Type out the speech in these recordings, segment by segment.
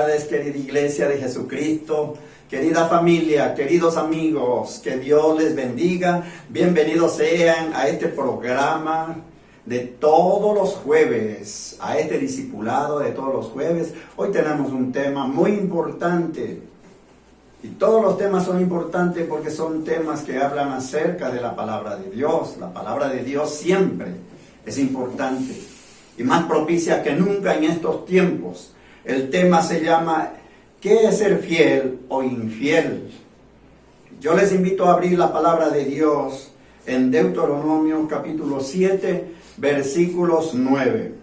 tardes, querida iglesia de Jesucristo, querida familia, queridos amigos, que Dios les bendiga. Bienvenidos sean a este programa de todos los jueves, a este discipulado de todos los jueves. Hoy tenemos un tema muy importante. Y todos los temas son importantes porque son temas que hablan acerca de la palabra de Dios. La palabra de Dios siempre es importante y más propicia que nunca en estos tiempos. El tema se llama ¿qué es ser fiel o infiel? Yo les invito a abrir la palabra de Dios en Deuteronomio capítulo 7, versículos 9.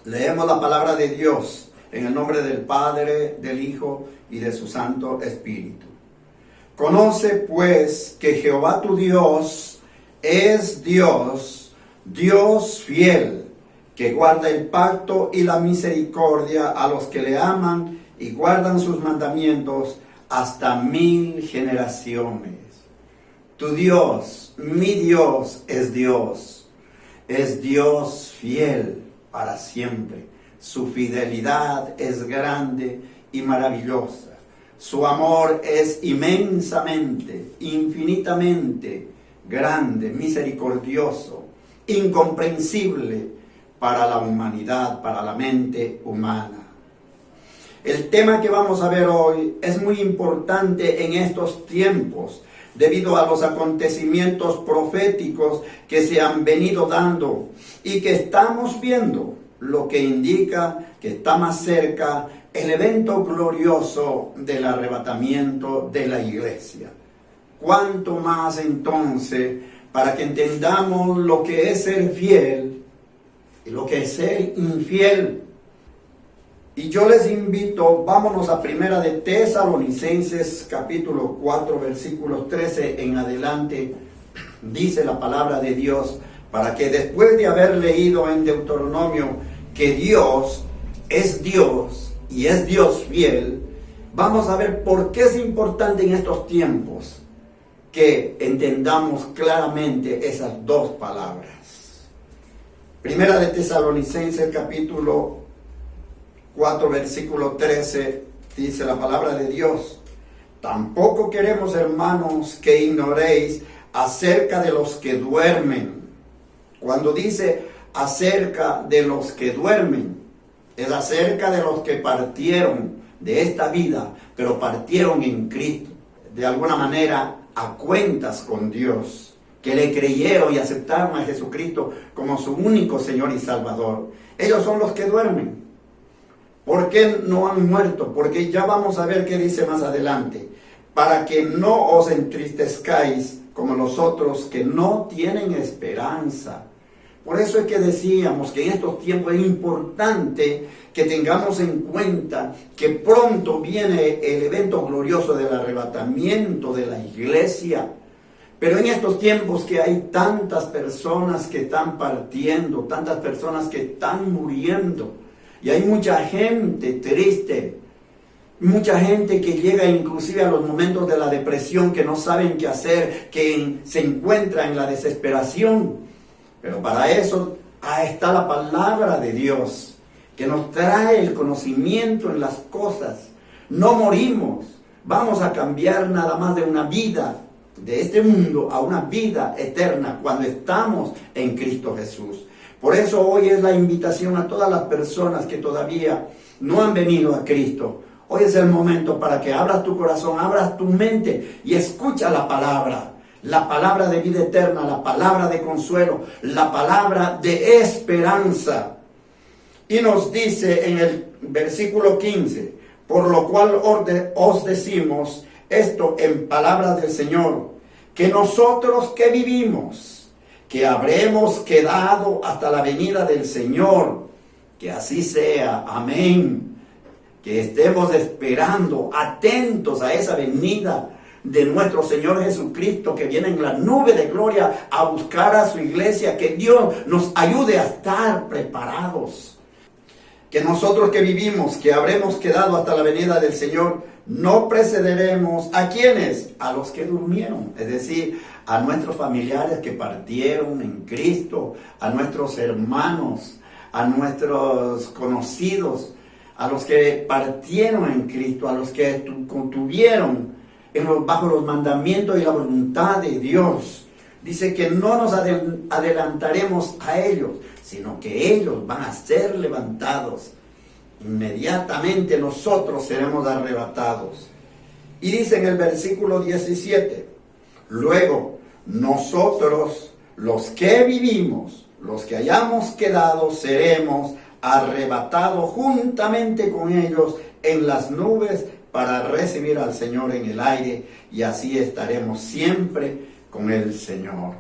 Leemos la palabra de Dios en el nombre del Padre, del Hijo y de su Santo Espíritu. Conoce pues que Jehová tu Dios es Dios, Dios fiel, que guarda el pacto y la misericordia a los que le aman y guardan sus mandamientos hasta 1000 generaciones. Tu Dios, mi Dios, es Dios fiel para siempre. Su fidelidad es grande y maravillosa. Su amor es inmensamente, infinitamente grande, misericordioso, incomprensible para la humanidad, para la mente humana. El tema que vamos a ver hoy es muy importante en estos tiempos, debido a los acontecimientos proféticos que se han venido dando y que estamos viendo, lo que indica que está más cerca el evento glorioso del arrebatamiento de la iglesia. ¿Cuánto más entonces para que entendamos lo que es ser fiel y lo que es ser infiel? Y yo les invito, vámonos a Primera de Tesalonicenses capítulo 4 versículos 13 en adelante. Dice la palabra de Dios, para que después de haber leído en Deuteronomio que Dios es Dios y es Dios fiel, vamos a ver por qué es importante en estos tiempos que entendamos claramente esas dos palabras. Primera de Tesalonicenses capítulo 4 versículo 13 dice la palabra de Dios: tampoco queremos, hermanos, que ignoréis acerca de los que duermen. Cuando dice acerca de los que duermen, es acerca de los que partieron de esta vida, pero partieron en Cristo, de alguna manera a cuentas con Dios, que le creyeron y aceptaron a Jesucristo como su único Señor y Salvador. Ellos son los que duermen. ¿Por qué no han muerto? Porque ya vamos a ver qué dice más adelante. Para que no os entristezcáis como los otros que no tienen esperanza. Por eso es que decíamos que en estos tiempos es importante que tengamos en cuenta que pronto viene el evento glorioso del arrebatamiento de la iglesia. Pero en estos tiempos que hay tantas personas que están partiendo, tantas personas que están muriendo, y hay mucha gente triste, mucha gente que llega inclusive a los momentos de la depresión, que no saben qué hacer, que se encuentra en la desesperación. Pero para eso está la palabra de Dios, que nos trae el conocimiento en las cosas. No morimos, vamos a cambiar nada más de una vida de este mundo a una vida eterna cuando estamos en Cristo Jesús. Por eso hoy es la invitación a todas las personas que todavía no han venido a Cristo. Hoy es el momento para que abras tu corazón, abras tu mente y escucha la palabra de vida eterna, la palabra de consuelo, la palabra de esperanza. Y nos dice en el versículo 15, por lo cual os decimos esto en palabras del Señor, que nosotros que vivimos, que habremos quedado hasta la venida del Señor, que así sea, amén, que estemos esperando, atentos a esa venida de nuestro Señor Jesucristo, que viene en la nube de gloria a buscar a su iglesia. Que Dios nos ayude a estar preparados, que nosotros que vivimos, que habremos quedado hasta la venida del Señor, no precederemos ¿a quiénes? A los que durmieron, es decir, a nuestros familiares que partieron en Cristo, a nuestros hermanos, a nuestros conocidos, a los que partieron en Cristo, a los que contuvieron bajo los mandamientos y la voluntad de Dios. Dice que no nos adelantaremos a ellos, sino que ellos van a ser levantados. Inmediatamente nosotros seremos arrebatados. Y dice en el versículo 17, luego nosotros, los que vivimos, los que hayamos quedado, seremos arrebatados juntamente con ellos en las nubes para recibir al Señor en el aire, y así estaremos siempre con el Señor.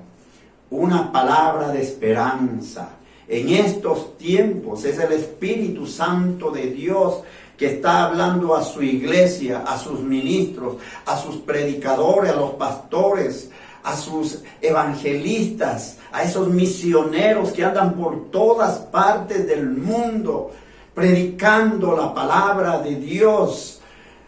Una palabra de esperanza. En estos tiempos es el Espíritu Santo de Dios que está hablando a su iglesia, a sus ministros, a sus predicadores, a los pastores, a sus evangelistas, a esos misioneros que andan por todas partes del mundo predicando la palabra de Dios,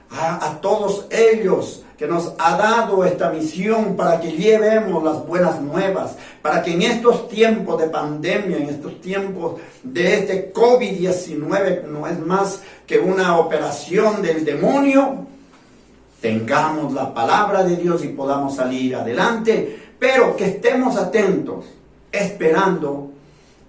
a todos ellos que nos ha dado esta misión para que llevemos las buenas nuevas, para que en estos tiempos de pandemia, en estos tiempos de este COVID-19, no es más que una operación del demonio, tengamos la palabra de Dios y podamos salir adelante, pero que estemos atentos, esperando,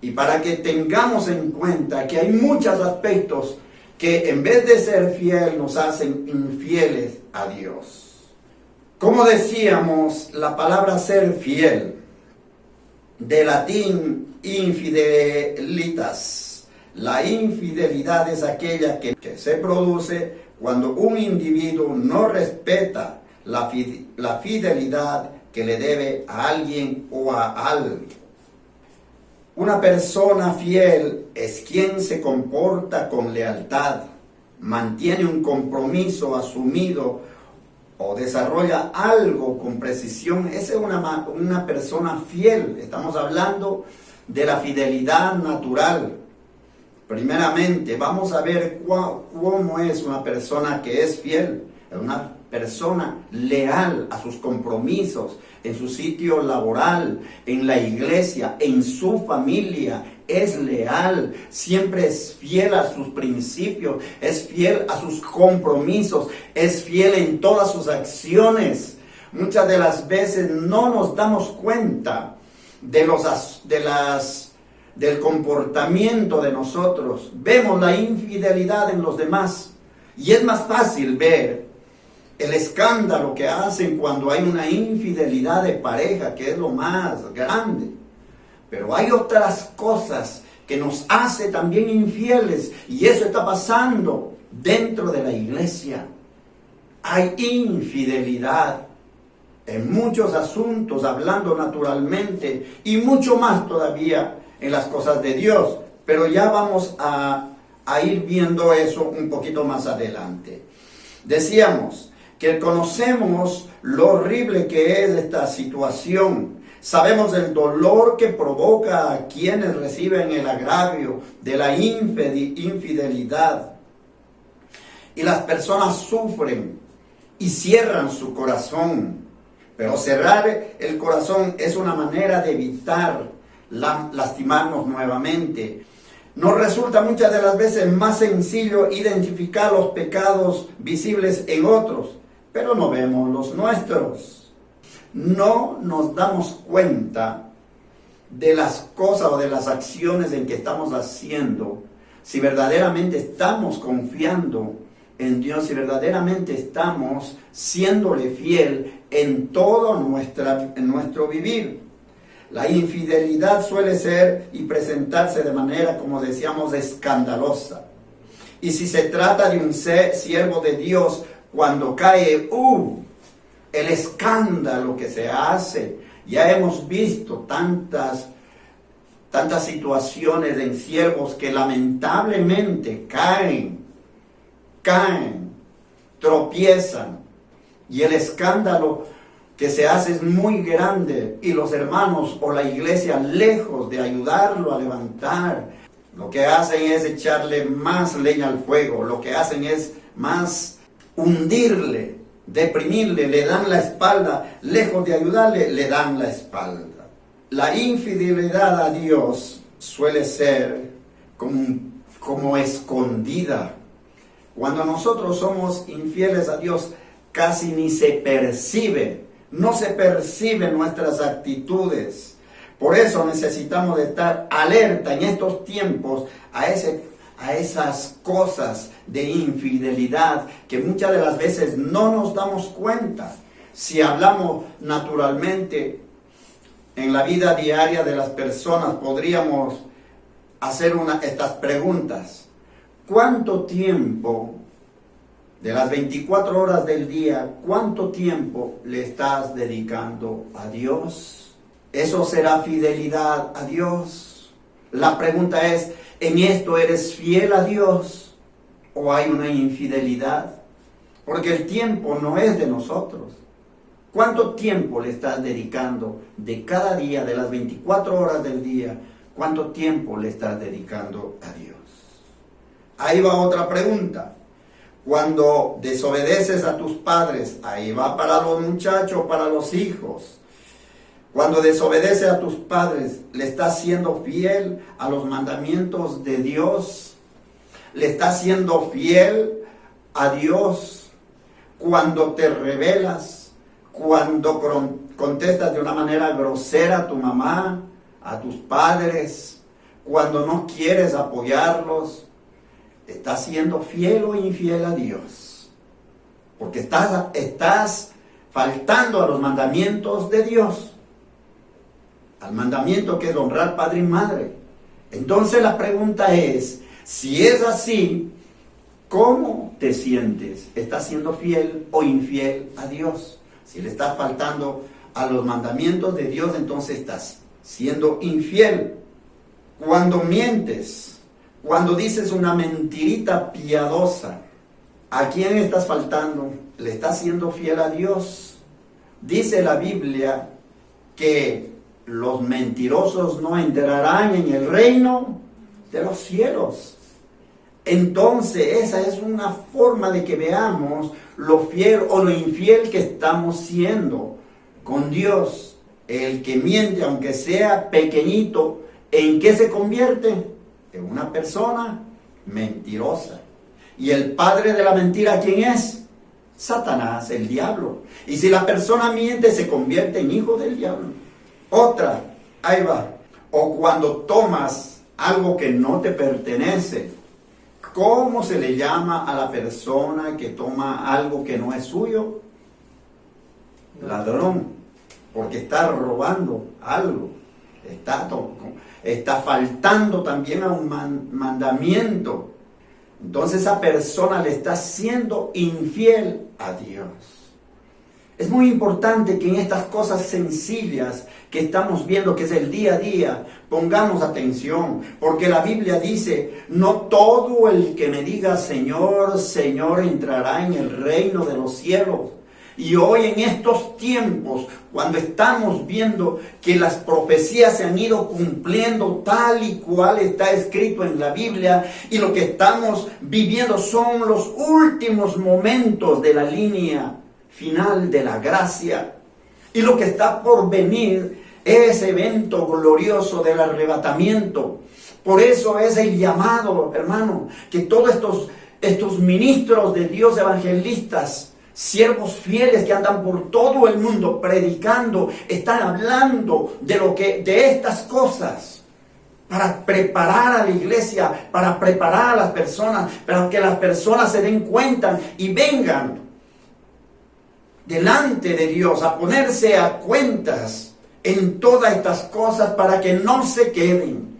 y para que tengamos en cuenta que hay muchos aspectos que en vez de ser fiel nos hacen infieles a Dios. Como decíamos, la palabra ser fiel, de latín infidelitas. La infidelidad es aquella que se produce cuando un individuo no respeta la fidelidad que le debe a alguien o a algo. Una persona fiel es quien se comporta con lealtad, mantiene un compromiso asumido o desarrolla algo con precisión. Esa es una persona fiel. Estamos hablando de la fidelidad natural. Primeramente, vamos a ver cómo es una persona que es fiel. Es una persona leal a sus compromisos, en su sitio laboral, en la iglesia, en su familia. Es leal, siempre es fiel a sus principios, es fiel a sus compromisos, es fiel en todas sus acciones. Muchas de las veces no nos damos cuenta del comportamiento de nosotros. Vemos la infidelidad en los demás y es más fácil ver el escándalo que hacen cuando hay una infidelidad de pareja, que es lo más grande. Pero hay otras cosas que nos hace también infieles, y eso está pasando dentro de la iglesia. Hay infidelidad en muchos asuntos, hablando naturalmente, y mucho más todavía en las cosas de Dios. Pero ya vamos a ir viendo eso un poquito más adelante. Decíamos que conocemos lo horrible que es esta situación. Sabemos el dolor que provoca a quienes reciben el agravio de la infidelidad. Y las personas sufren y cierran su corazón. Pero cerrar el corazón es una manera de evitar lastimarnos nuevamente. Nos resulta muchas de las veces más sencillo identificar los pecados visibles en otros, pero no vemos los nuestros. No nos damos cuenta de las cosas o de las acciones en que estamos haciendo, si verdaderamente estamos confiando en Dios, si verdaderamente estamos siéndole fiel en todo nuestro vivir. La infidelidad suele ser y presentarse de manera, como decíamos, escandalosa. Y si se trata de un siervo de Dios, cuando cae, el escándalo que se hace. Ya hemos visto tantas situaciones en siervos que lamentablemente caen, tropiezan, y el escándalo que se hace es muy grande, y los hermanos o la iglesia, lejos de ayudarlo a levantar, lo que hacen es echarle más leña al fuego, lo que hacen es más hundirle, deprimirle, le dan la espalda, lejos de ayudarle, le dan la espalda. La infidelidad a Dios suele ser como escondida, Cuando nosotros somos infieles a Dios, casi ni se percibe, no se perciben nuestras actitudes. Por eso necesitamos de estar alerta en estos tiempos a esas cosas de infidelidad que muchas de las veces no nos damos cuenta. Si hablamos naturalmente en la vida diaria de las personas, podríamos hacer estas preguntas. ¿Cuánto tiempo de las 24 horas del día, cuánto tiempo le estás dedicando a Dios? ¿Eso será fidelidad a Dios? La pregunta es, ¿en esto eres fiel a Dios o hay una infidelidad? Porque el tiempo no es de nosotros. ¿Cuánto tiempo le estás dedicando de cada día, de las 24 horas del día? ¿Cuánto tiempo le estás dedicando a Dios? Ahí va otra pregunta. Cuando desobedeces a tus padres, ahí va para los muchachos, para los hijos. Cuando desobedeces a tus padres, ¿le estás siendo fiel a los mandamientos de Dios? ¿Le estás siendo fiel a Dios? Cuando te rebelas, cuando contestas de una manera grosera a tu mamá, a tus padres, cuando no quieres apoyarlos, ¿estás siendo fiel o infiel a Dios? Porque estás faltando a los mandamientos de Dios, al mandamiento que es honrar padre y madre. Entonces la pregunta es, si es así, ¿cómo te sientes? ¿Estás siendo fiel o infiel a Dios? Si le estás faltando a los mandamientos de Dios, entonces estás siendo infiel. Cuando mientes, cuando dices una mentirita piadosa, ¿a quién estás faltando? ¿Le estás siendo fiel a Dios? Dice la Biblia que los mentirosos no entrarán en el reino de los cielos. Entonces esa es una forma de que veamos lo fiel o lo infiel que estamos siendo con Dios. El que miente, aunque sea pequeñito, ¿en qué se convierte? En una persona mentirosa. ¿Y el padre de la mentira quién es? Satanás, el diablo. Y si la persona miente, se convierte en hijo del diablo. Otra, ahí va. O cuando tomas algo que no te pertenece. ¿Cómo se le llama a la persona que toma algo que no es suyo? Ladrón, porque está robando algo, está faltando también a un mandamiento. Entonces esa persona le está siendo infiel a Dios. Es muy importante que en estas cosas sencillas que estamos viendo, que es el día a día, pongamos atención, porque la Biblia dice, no todo el que me diga Señor, Señor entrará en el reino de los cielos. Y hoy en estos tiempos, cuando estamos viendo que las profecías se han ido cumpliendo tal y cual está escrito en la Biblia, y lo que estamos viviendo son los últimos momentos de la línea final de la gracia, y lo que está por venir es evento glorioso del arrebatamiento. Por eso es el llamado, hermano, que todos estos ministros de Dios, evangelistas, siervos fieles que andan por todo el mundo predicando, están hablando de estas cosas para preparar a la iglesia, para preparar a las personas, para que las personas se den cuenta y vengan delante de Dios a ponerse a cuentas en todas estas cosas para que no se queden.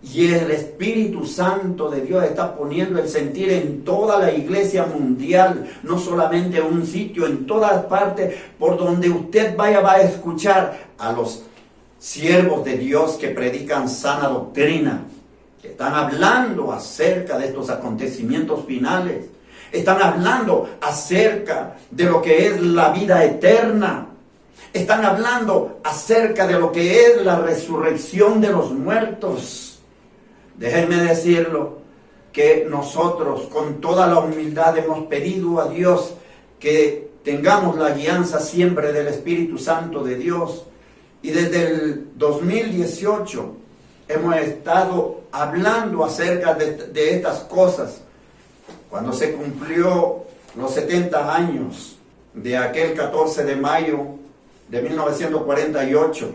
Y el Espíritu Santo de Dios está poniendo el sentir en toda la iglesia mundial, no solamente en un sitio, en todas partes, por donde usted vaya va a escuchar a los siervos de Dios que predican sana doctrina, que están hablando acerca de estos acontecimientos finales, están hablando acerca de lo que es la vida eterna, están hablando acerca de lo que es la resurrección de los muertos. Déjenme decirlo, que nosotros con toda la humildad hemos pedido a Dios que tengamos la guianza siempre del Espíritu Santo de Dios. Y desde el 2018 hemos estado hablando acerca de estas cosas. cuando se cumplió los 70 años de aquel 14 de mayo de 1948,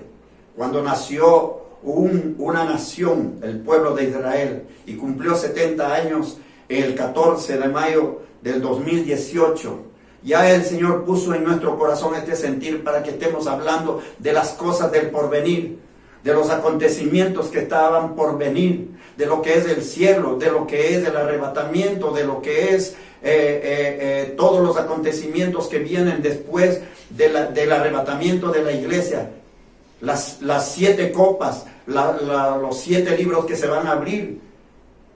cuando nació una nación, el pueblo de Israel, y cumplió 70 años el 14 de mayo del 2018. Ya el Señor puso en nuestro corazón este sentir para que estemos hablando de las cosas del porvenir, de los acontecimientos que estaban por venir, de lo que es el cielo, de lo que es el arrebatamiento, de lo que es todos los acontecimientos que vienen después del arrebatamiento de la iglesia. Las 7 copas, los 7 libros que se van a abrir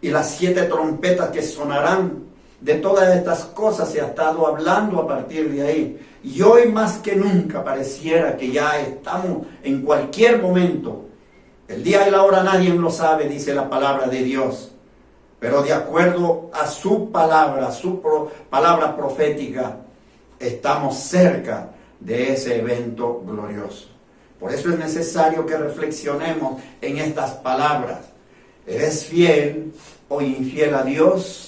y las 7 trompetas que sonarán. De todas estas cosas se ha estado hablando a partir de ahí. Y hoy más que nunca pareciera que ya estamos en cualquier momento. El día y la hora nadie lo sabe, dice la palabra de Dios. Pero de acuerdo a su palabra palabra profética, estamos cerca de ese evento glorioso. Por eso es necesario que reflexionemos en estas palabras. ¿Eres fiel o infiel a Dios?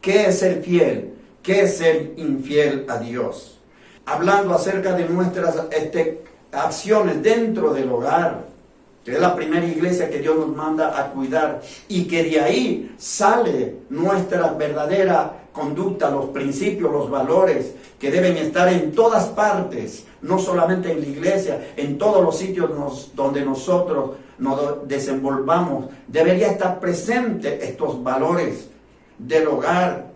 ¿Qué es ser fiel? ¿Qué es ser infiel a Dios? Hablando acerca de nuestras acciones dentro del hogar, que es la primera iglesia que Dios nos manda a cuidar, y que de ahí sale nuestra verdadera conducta, los principios, los valores que deben estar en todas partes, no solamente en la iglesia, en todos los sitios donde nosotros nos desenvolvamos. Debería estar presente estos valores del hogar,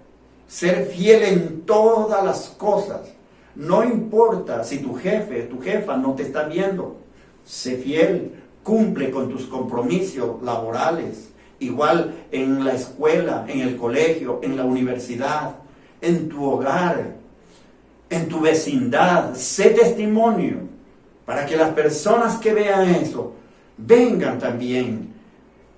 ser fiel en todas las cosas. No importa si tu jefe, tu jefa no te está viendo, sé fiel, cumple con tus compromisos laborales, igual en la escuela, en el colegio, en la universidad, en tu hogar, en tu vecindad. Sé testimonio para que las personas que vean eso vengan también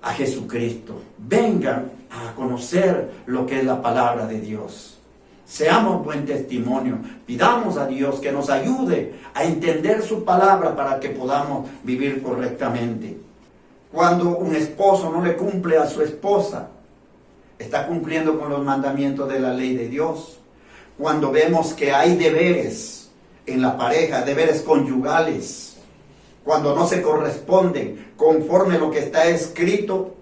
a Jesucristo, vengan a conocer lo que es la palabra de Dios. Seamos buen testimonio, pidamos a Dios que nos ayude a entender su palabra para que podamos vivir correctamente. Cuando un esposo no le cumple a su esposa, está cumpliendo con los mandamientos de la ley de Dios. Cuando vemos que hay deberes en la pareja, deberes conyugales, cuando no se corresponden conforme lo que está escrito,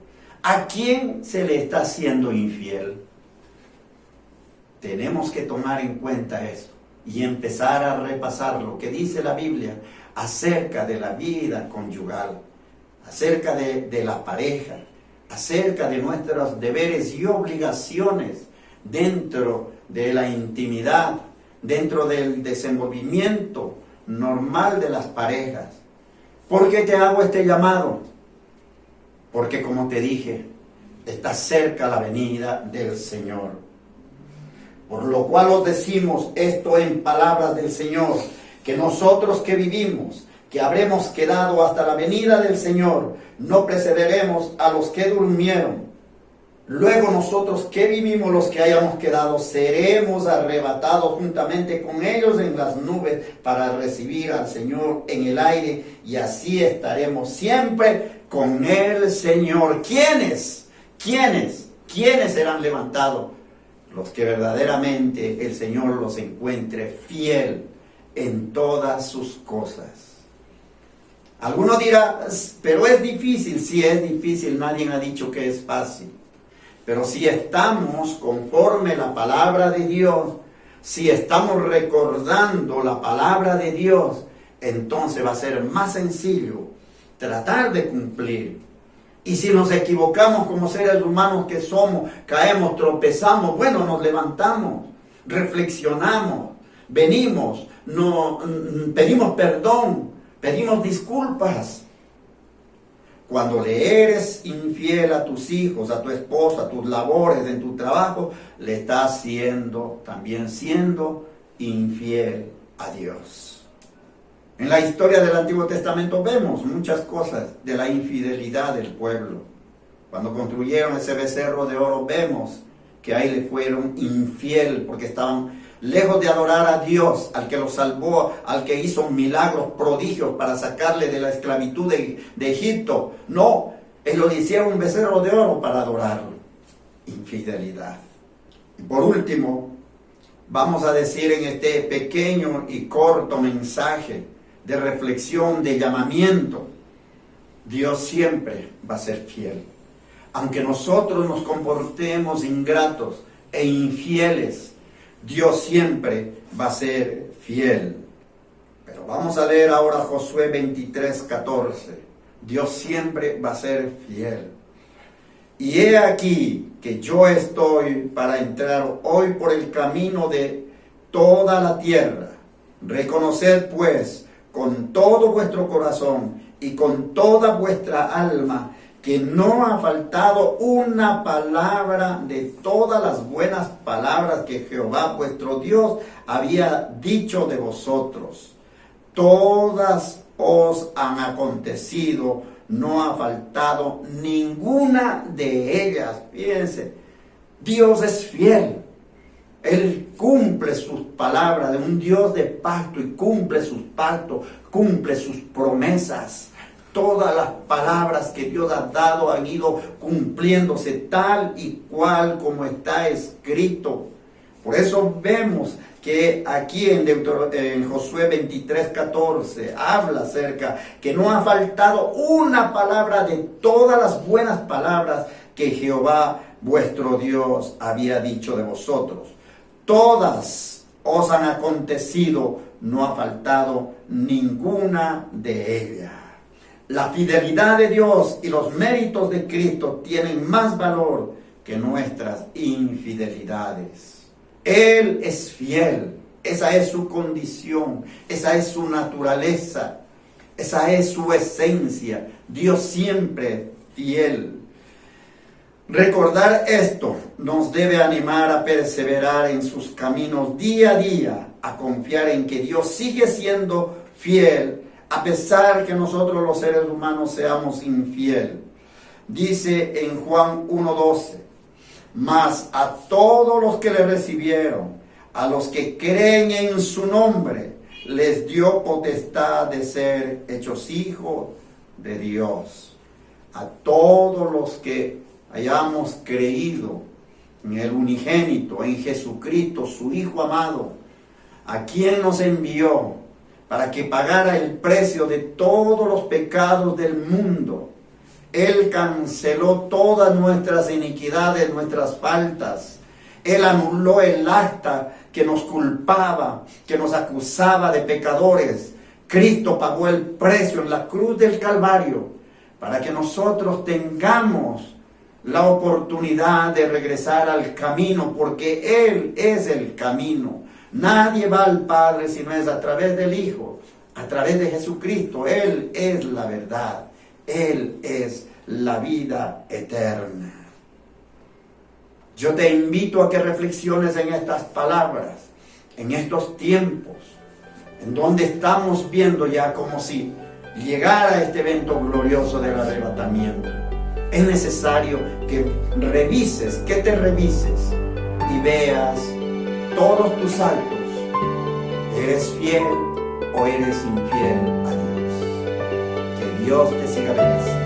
¿a quién se le está siendo infiel? Tenemos que tomar en cuenta eso y empezar a repasar lo que dice la Biblia acerca de la vida conyugal, acerca de la pareja, acerca de nuestros deberes y obligaciones dentro de la intimidad, dentro del desenvolvimiento normal de las parejas. ¿Por qué te hago este llamado? Porque, como te dije, está cerca la venida del Señor. Por lo cual os decimos esto en palabras del Señor, que nosotros que vivimos, que habremos quedado hasta la venida del Señor, no precederemos a los que durmieron. Luego nosotros que vivimos, los que hayamos quedado, seremos arrebatados juntamente con ellos en las nubes para recibir al Señor en el aire, y así estaremos siempre con el Señor. ¿Quiénes? ¿Quiénes serán levantados? Los que verdaderamente el Señor los encuentre fiel en todas sus cosas. Alguno dirá, pero es difícil. Sí, es difícil, nadie ha dicho que es fácil. Pero si estamos conforme la palabra de Dios, si estamos recordando la palabra de Dios, entonces va a ser más sencillo tratar de cumplir. Y si nos equivocamos como seres humanos que somos, caemos, tropezamos, bueno, nos levantamos, reflexionamos, venimos, pedimos perdón, pedimos disculpas. Cuando le eres infiel a tus hijos, a tu esposa, a tus labores, en tu trabajo, le estás también siendo infiel a Dios. En la historia del Antiguo Testamento vemos muchas cosas de la infidelidad del pueblo. Cuando construyeron ese becerro de oro, vemos que ahí le fueron infiel porque estaban lejos de adorar a Dios, al que los salvó, al que hizo milagros, prodigios para sacarle de la esclavitud de Egipto. No, ellos le hicieron un becerro de oro para adorarlo. Infidelidad. Y por último, vamos a decir en este pequeño y corto mensaje de reflexión, de llamamiento, Dios siempre va a ser fiel. Aunque nosotros nos comportemos ingratos e infieles, Dios siempre va a ser fiel. Pero vamos a leer ahora Josué 23:14. Dios siempre va a ser fiel. Y he aquí que yo estoy para entrar hoy por el camino de toda la tierra. Reconoced pues con todo vuestro corazón y con toda vuestra alma que no ha faltado una palabra de todas las buenas palabras que Jehová vuestro Dios había dicho de vosotros. Todas os han acontecido, no ha faltado ninguna de ellas. Fíjense, Dios es fiel. Él cumple sus palabras, de un Dios de pacto, y cumple sus pactos, cumple sus promesas. Todas las palabras que Dios ha dado han ido cumpliéndose tal y cual como está escrito. Por eso vemos que aquí en Josué 23:14 habla acerca que no ha faltado una palabra de todas las buenas palabras que Jehová vuestro Dios había dicho de vosotros. Todas os han acontecido, no ha faltado ninguna de ellas. La fidelidad de Dios y los méritos de Cristo tienen más valor que nuestras infidelidades. Él es fiel, esa es su condición, esa es su naturaleza, esa es su esencia. Dios siempre fiel. Recordar esto nos debe animar a perseverar en sus caminos día a día, a confiar en que Dios sigue siendo fiel, a pesar que nosotros los seres humanos seamos infieles. Dice en Juan 1:12, mas a todos los que le recibieron, a los que creen en su nombre, les dio potestad de ser hechos hijos de Dios. A todos los que hayamos creído en el unigénito, en Jesucristo, su Hijo amado, a quien nos envió para que pagara el precio de todos los pecados del mundo. Él canceló todas nuestras iniquidades, nuestras faltas. Él anuló el acta que nos culpaba, que nos acusaba de pecadores. Cristo pagó el precio en la cruz del Calvario para que nosotros tengamos la oportunidad de regresar al camino, porque Él es el camino. Nadie va al Padre si no es a través del Hijo, a través de Jesucristo. Él es la verdad. Él es la vida eterna. Yo te invito a que reflexiones en estas palabras, en estos tiempos, en donde estamos viendo ya como si llegara este evento glorioso del arrebatamiento. Es necesario que revises, que te revises y veas todos tus actos. ¿Eres fiel o eres infiel a Dios? Que Dios te siga bendiciendo.